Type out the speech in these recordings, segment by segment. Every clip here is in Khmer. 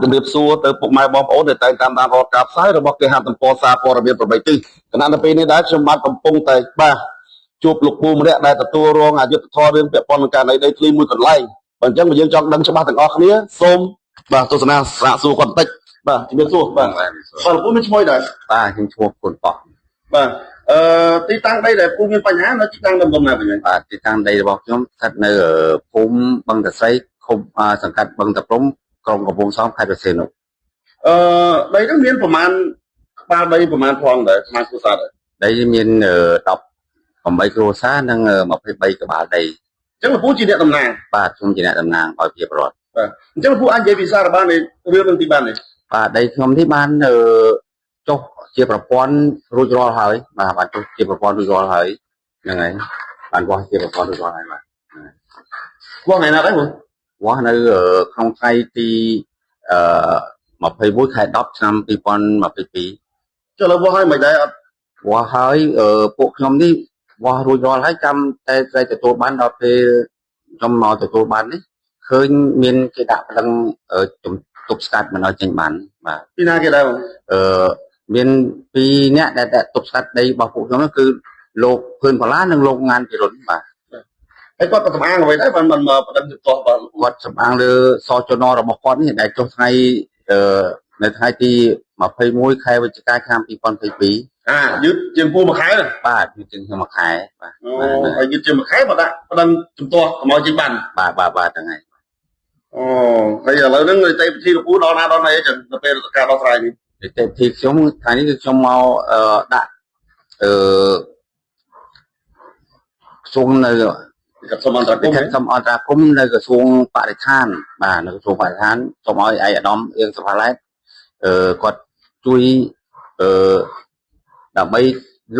ជំរាបសួរទៅពុកម៉ែបងប្អូនដែលតែងតាមដានរាល់ការផ្សាយរបស់គេហទំព័រសារព័ត៌មាន8ទិសគណៈនៅពេលនេះដែរខ្ញុំបានកំពុងតែបាទជួបលោកពូម្នាក់ដែលទទួលរងអយុត្តិធម៌រឿងពាក់ព័ន្ធនឹងការដីធ្លីមួយកន្លែងបើអញ្ចឹងយើងចង់ដឹងច្បាស់ទាំងអស់គ្នាសូមបាទទស្សនាសាកសួរគាត់បន្តិចបាទជំរាបសួរបាទលោកពូមានឈ្មោះដែរបាទខ្ញុំឈ្មោះគុណប៉ោះបាទទីតាំងដីដែលពូមានបញ្ហានៅទីតាំងដំណាវិញបាទទីតាំងដីរបស់ខ្ញុំស្ថិតនៅភូមិបឹងតសីឃុំសង្កាត់បឹងតាព្រំក្រុងកំពង់សោមខេត្តព្រះសីហនុដីហ្នឹងមានប្រមាណក្បាលដីប្រមាណផងដែរស្មើគ្រួសារដែរដីមាន18គ្រួសារនិង23ក្បាលដីអញ្ចឹងលោកពូជាអ្នកតំណាងបាទខ្ញុំជាអ្នកតំណាងឲ្យប្រជាពលរដ្ឋបាទអញ្ចឹងលោកពូអាចនិយាយពីសារបាននៃរឿងនឹងទីបាននេះបាទដីខ្ញុំនេះបានចុះជាប្រព័ន្ធរួចរាល់ហើយបាទបានចុះជាប្រព័ន្ធរួចរាល់ហើយហ្នឹងហើយបានវាស់ជាប្រព័ន្ធរួចរាល់ហើយបាទវាស់ថ្ងៃណាដែរបងវាស់នៅក្នុងថ្ងៃទី21ខែ10ឆ្នាំ2022ចុះលើវាស់ហើយមិនដែរអត់វាស់ហើយពួកខ្ញុំនេះវាស់រួចរាល់ហើយចាំតែត្រូវទទួលបានដល់ពេលខ្ញុំមកទទួលបាននេះឃើញមានគេដាក់ប្តឹងទប់ស្កាត់មិនឲ្យចេញបានបាទពីណាគេដែរបងមាន2នាក់ដែលទប់ស្កាត់ដីរបស់ពួកខ្ញុំនោះគឺលោកភឿនផល្លានិងលោកងានពិរុនបាទហើយគាត់ក៏សម្អាងអ្វីដែរបានមកប្តឹងជំទាស់បាទគាត់សម្អាងលើសចនរបស់គាត់នេះដែលចុះថ្ងៃនៅថ្ងៃទី21ខែវិច្ឆិកាឆ្នាំ2022យឺតជាងពូមួយខែបាទយឺតជាងមួយខែបាទហើយយឺតជាងមួយខែមកដាក់ប្តឹងជំទាស់កុំឲ្យចេញបានបាទហ្នឹងហើយហើយឥឡូវហ្នឹងនីតិវិធីលោកពូដល់ណាដល់ណីចឹងទៅពេលការដោះស្រាយនេះនីតិវិធីខ្ញុំថ្ងៃនេះគឺខ្ញុំមកដាក់ក្រសួងនៅក្រសួងអន្តរគមន៍នៅក្រសួងបរិស្ថានបាទនៅក្រសួងបរិស្ថានសូមឲ្យឯកឧត្តមអៀងសុផាឡែតគាត់ជួយដើម្បី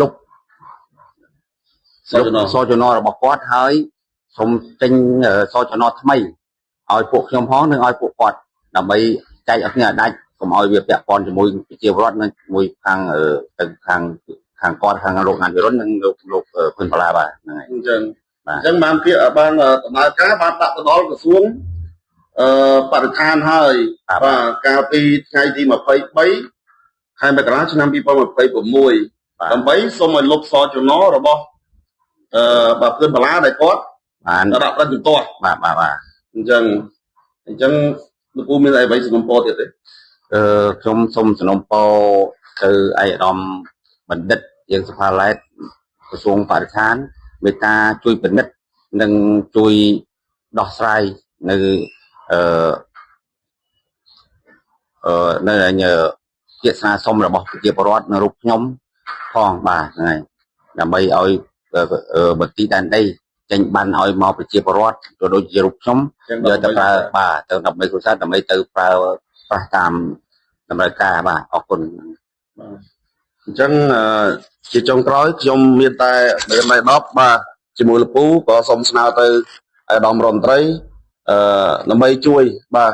លុបសចនរបស់គាត់ហើយសូមចេញសចនថ្មីឲ្យពួកខ្ញុំផងនិងឲ្យពួកគាត់ដើម្បីចែកឲ្យគ្នាដាច់កុំឲ្យវាពាក់ព័ន្ធជាមួយប្រជាពលរដ្ឋនិងជាមួយខាងគាត់ខាងលោកណានវិរុននិងលោកភឿនផល្លាបាទហ្នឹងហើយអញ្ចឹងបានពាក្យបានដំណើរការបានដាក់ទៅដល់ក្រសួងបរិស្ថានហើយបាទកាលពីថ្ងៃទី23ខែមករាឆ្នាំ2026ដើម្បីសូមឲ្យលុបសចនរបស់បាទភឿនផល្លាដែលគាត់បានដាក់ប្រតិទោសបាទអញ្ចឹងលោកពូមានអីសំណពរទៀតទេខ្ញុំសូមសំណពរទៅឯកឧត្តមបណ្ឌិតអៀងសុផាឡែតក្រសួងបរិស្ថានមេត្តាជួយពិនិត្យនិងជួយដោះស្រាយនៅជាស្នើសុំរបស់ប្រជាពលរដ្ឋនៅរូបខ្ញុំផងបាទហ្នឹងហើយដើម្បីឲ្យបន្ទីដែនដីចេញបានឲ្យមកប្រជាពលរដ្ឋក៏ដូចជារូបខ្ញុំយកទៅប្រើបាទទៅដើម្បីគ្រួសារដើម្បីទៅប្រើប្រាស់តាមតម្រូវការបាទអរគុណអញ្ចឹងជាចុងក្រោយខ្ញុំមានតែ10បាទជាមួយលោកពូក៏សូមស្នើទៅអាដាមរដ្ឋមន្ត្រីដើម្បីជួយបាទ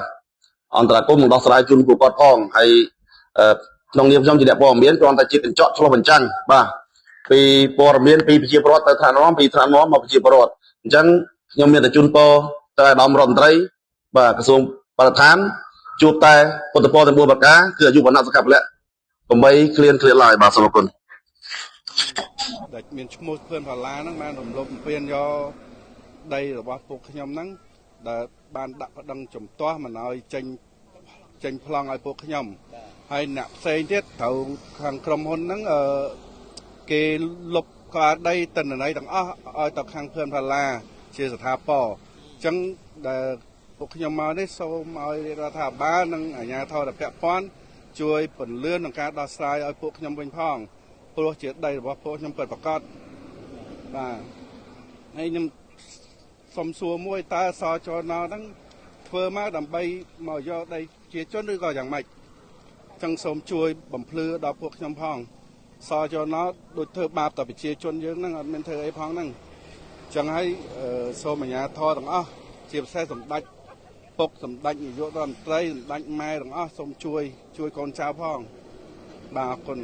អន្តរាគមន៍និងដោះស្រាយជូនពួកគាត់ផងហើយក្នុងនាមខ្ញុំជាអ្នកព័ត៌មានគ្រាន់តែជាកញ្ចក់ឆ្លុះបញ្ចាំងបាទពីព័ត៌មានពីប្រជាពលរដ្ឋទៅថ្នាក់នាំពីថ្នាក់នាំមកប្រជាពលរដ្ឋអញ្ចឹងខ្ញុំមានតែជូនពរទៅអាដាមរដ្ឋមន្ត្រីបាទក្រសួងបរិស្ថានជួបតែពុទ្ធពរទាំង4ប្រការគឺអាយុវណ្ណៈសុខៈពលៈ8ឃ្លានឡើយបាទសូមអរគុណដែលមានឈ្មោះភឿនផល្លាហ្នឹងបានរំលោភបំពានយកដីរបស់ពួកខ្ញុំហ្នឹងដែលបានដាក់ប្តឹងជំទាស់មិនឲ្យចេញប្លង់ឲ្យពួកខ្ញុំហើយអ្នកផ្សេងទៀតត្រូវខាងក្រុមហ៊ុនហ្នឹងគេលុបក្បាលដីទិន្នន័យទាំងអស់ឲ្យទៅខាងភឿនផល្លាជាស្ថាពរអញ្ចឹងដែលពួកខ្ញុំមកនេះសូមឲ្យរដ្ឋាភិបាលនិងអាជ្ញាធរដែលពាក់ព័ន្ធជួយពន្លឿនក្នុងការដោះស្រាយឲ្យពួកខ្ញុំវិញផងព្រោះជាដីរបស់ពួកខ្ញុំពិតប្រាកដបាទហើយខ្ញុំសុំសួរមួយតើសចនហ្នឹងធ្វើមកដើម្បីមកយកដីជាជនឬក៏យ៉ាងម៉េចចឹងសូមជួយបំភ្លឺដល់ពួកខ្ញុំផងសចនដូចធ្វើបាបដល់ប្រជាជនយើងហ្នឹងអត់មានធ្វើអីផងហ្នឹងចឹងហើយសូមអាជ្ញាធរទាំងអស់ជាពិសេសសម្ដេចពុកសម្ដេចនាយករដ្ឋមន្ត្រីសម្ដេចម៉ែទាំងអស់សូមជួយកូនចៅផងបាទអរគុណ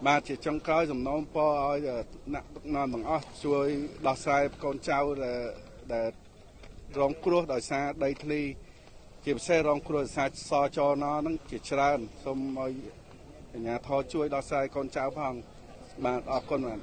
បាទជាចុងក្រោយសំណូមពរឲ្យអ្នកដឹកនាំទាំងអស់ជួយដោះស្រាយកូនចៅដែលរងគ្រោះដោយសារដីធ្លី ជាពិសេសរងគ្រោះសាសចរណហ្នឹងជាច្រើនសូមឲ្យអាជ្ញាធរជួយដោះស្រាយកូនចៅផងបាទអរគុណបាទ